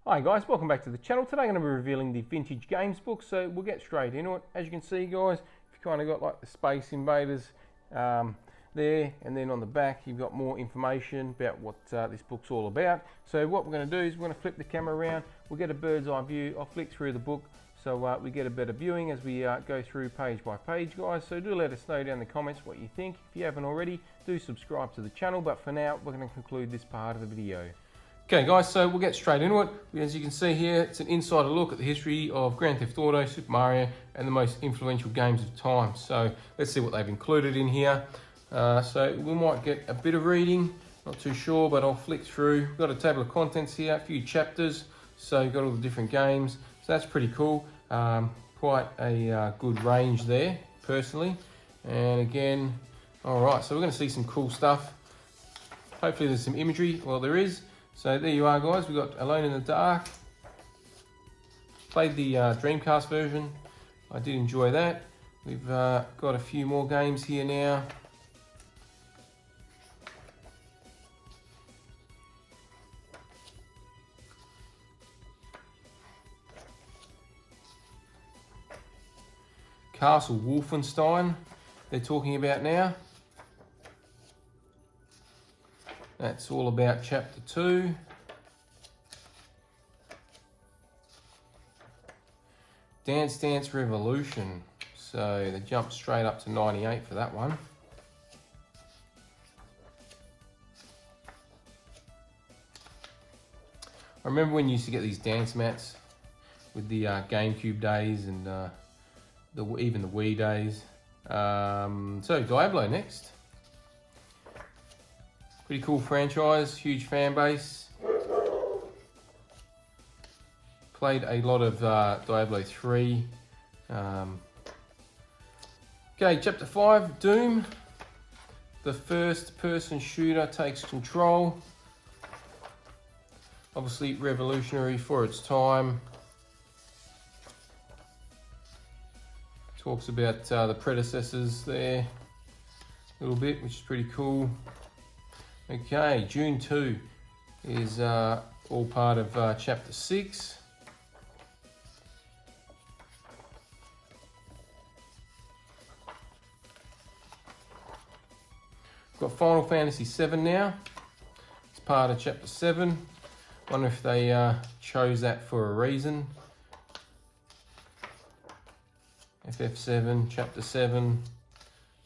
Hi guys, welcome back to the channel. Today I'm going to be revealing the vintage games book, so we'll get straight into it. As you can see guys, you've kind of got like the Space Invaders there, and then on the back you've got more information about what this book's all about. So what we're going to do is we're going to flip the camera around, we'll get a bird's eye view. I'll flick through the book so we get a better viewing as we go through page by page guys. So do let us know down in the comments what you think. If you haven't already, do subscribe to the channel, but for now we're going to conclude this part of the video. Okay guys, so we'll get straight into it. As you can see here, it's an insider look at the history of Grand Theft Auto, Super Mario, and the most influential games of time. So let's see what they've included in here. So we might get a bit of reading, not too sure, but I'll flick through. We've got a table of contents here, a few chapters, so you've got all the different games. So that's pretty cool. Quite a good range there, personally. And again, all right, so we're gonna see some cool stuff. Hopefully there's some imagery. Well, there is. So there you are guys, we've got Alone in the Dark. Played the Dreamcast version, I did enjoy that. We've got a few more games here now. Castle Wolfenstein, they're talking about now. That's all about chapter 2. Dance Dance Revolution. So they jumped straight up to 98 for that one. I remember when you used to get these dance mats with the GameCube days and even the Wii days. So Diablo next. Pretty cool franchise, huge fan base. Played a lot of Diablo 3. Okay, chapter 5, Doom. The first person shooter takes control. Obviously revolutionary for its time. Talks about the predecessors there a little bit, which is pretty cool. Okay, June 2 is all part of chapter 6. Got Final Fantasy 7 now. It's part of chapter 7. Wonder if they chose that for a reason. FF7, chapter 7.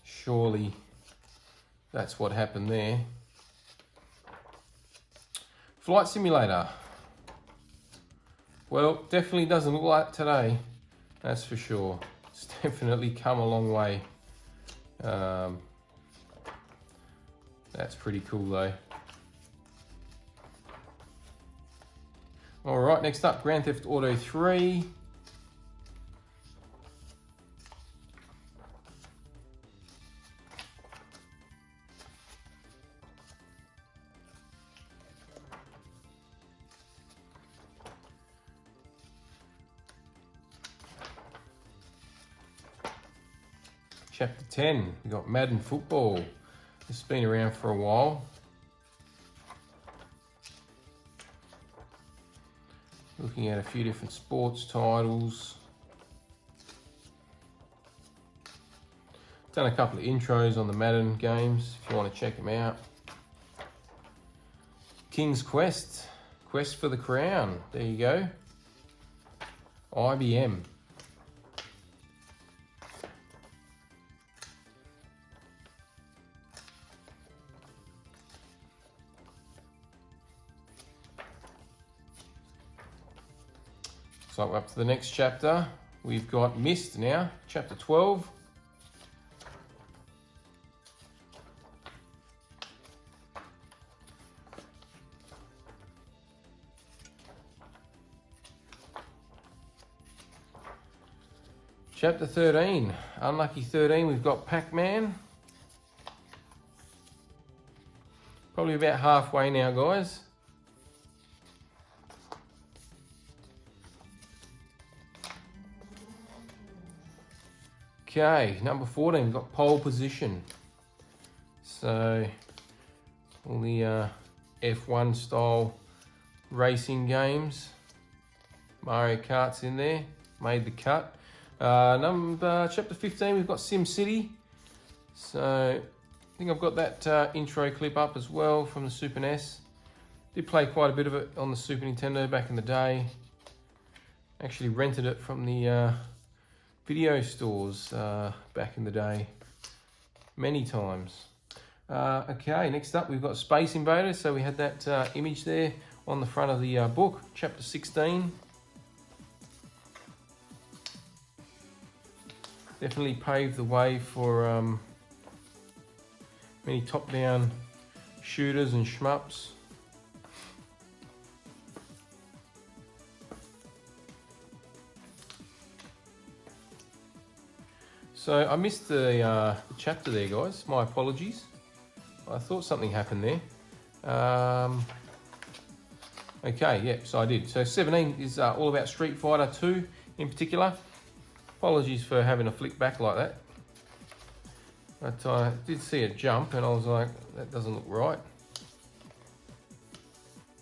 Surely that's what happened there. Flight Simulator. Well, definitely doesn't look like today, that's for sure. It's definitely come a long way. That's pretty cool though. All right, next up, Grand Theft Auto 3. Chapter 10, we got Madden Football. This has been around for a while. Looking at a few different sports titles. Done a couple of intros on the Madden games if you want to check them out. King's Quest, Quest for the Crown. There you go. IBM. So up to the next chapter, we've got Myst now, chapter 12. Chapter 13, Unlucky 13, we've got Pac-Man. Probably about halfway now, guys. Okay, number 14, we've got Pole Position. So, all the F1 style racing games. Mario Kart's in there, made the cut. Chapter 15, we've got Sim City. So I think I've got that intro clip up as well from the Super NES. Did play quite a bit of it on the Super Nintendo back in the day. Actually rented it from the video stores back in the day, many times. Okay, next up we've got Space Invaders. So we had that image there on the front of the book, chapter 16. Definitely paved the way for many top-down shooters and shmups. So I missed the chapter there, guys. My apologies. I thought something happened there. Okay, yeah, so I did. So 17 is all about Street Fighter 2 in particular. Apologies for having a flick back like that. But I did see a jump and I was like, that doesn't look right.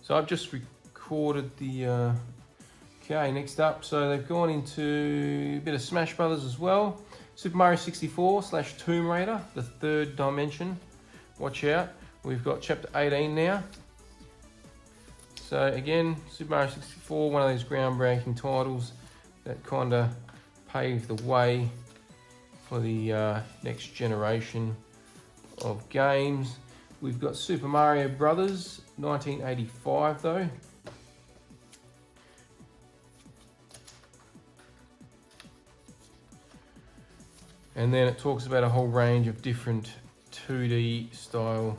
So I've just recorded the... Okay, next up, so they've gone into a bit of Smash Brothers as well. Super Mario 64 / Tomb Raider, the third dimension. Watch out, we've got chapter 18 now. So again, Super Mario 64, one of those groundbreaking titles that kind of paved the way for the next generation of games. We've got Super Mario Brothers, 1985 though. And then it talks about a whole range of different 2D style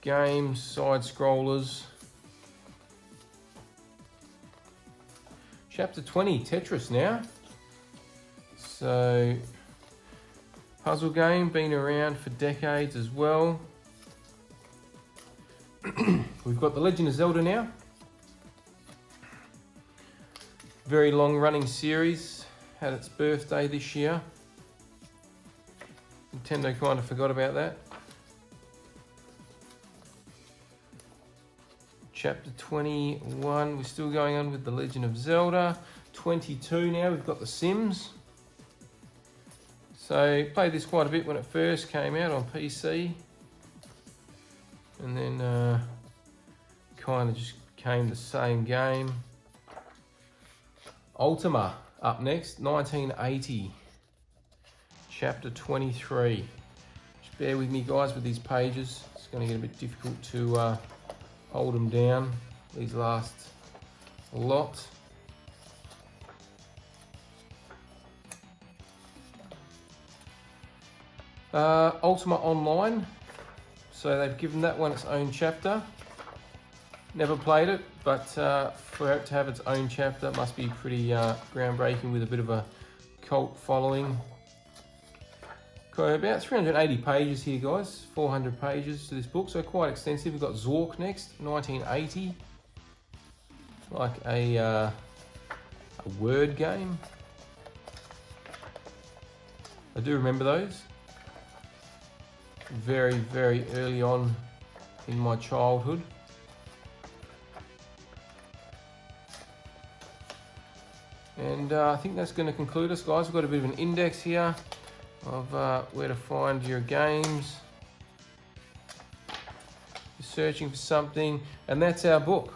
games, side scrollers. Chapter 20, Tetris now. So, puzzle game, been around for decades as well. We've got The Legend of Zelda now. Very long running series, had its birthday this year. Nintendo kind of forgot about that. Chapter 21, we're still going on with The Legend of Zelda. 22 now, we've got The Sims. So played this quite a bit when it first came out on PC. And then kind of just became the same game. Ultima up next, 1980. Chapter 23. Just bear with me guys with these pages. It's going to get a bit difficult to hold them down, these last lot. Ultima Online. So they've given that one its own chapter. Never played it, but for it to have its own chapter, it must be pretty groundbreaking with a bit of a cult following. Got about 380 pages here, guys. 400 pages to this book, so quite extensive. We've got Zork next, 1980. Like a word game. I do remember those. Very, very early on in my childhood. And I think that's going to conclude us, guys. We've got a bit of an index here of where to find your games. You're searching for something, and that's our book.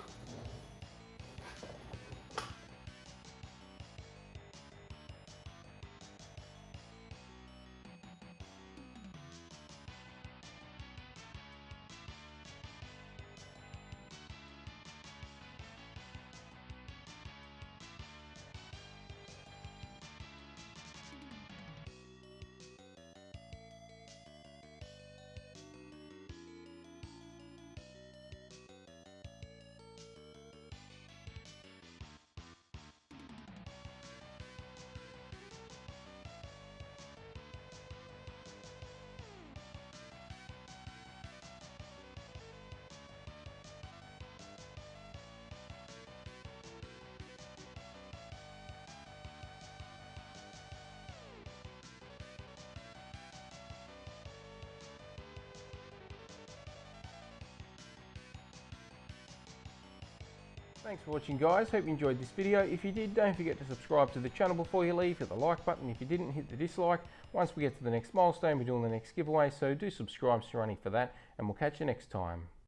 Thanks for watching, guys. Hope you enjoyed this video. If you did, don't forget to subscribe to the channel before you leave. Hit the like button. If you didn't, hit the dislike. Once we get to the next milestone, we're doing the next giveaway, so do subscribe, Serrani, for that, and we'll catch you next time.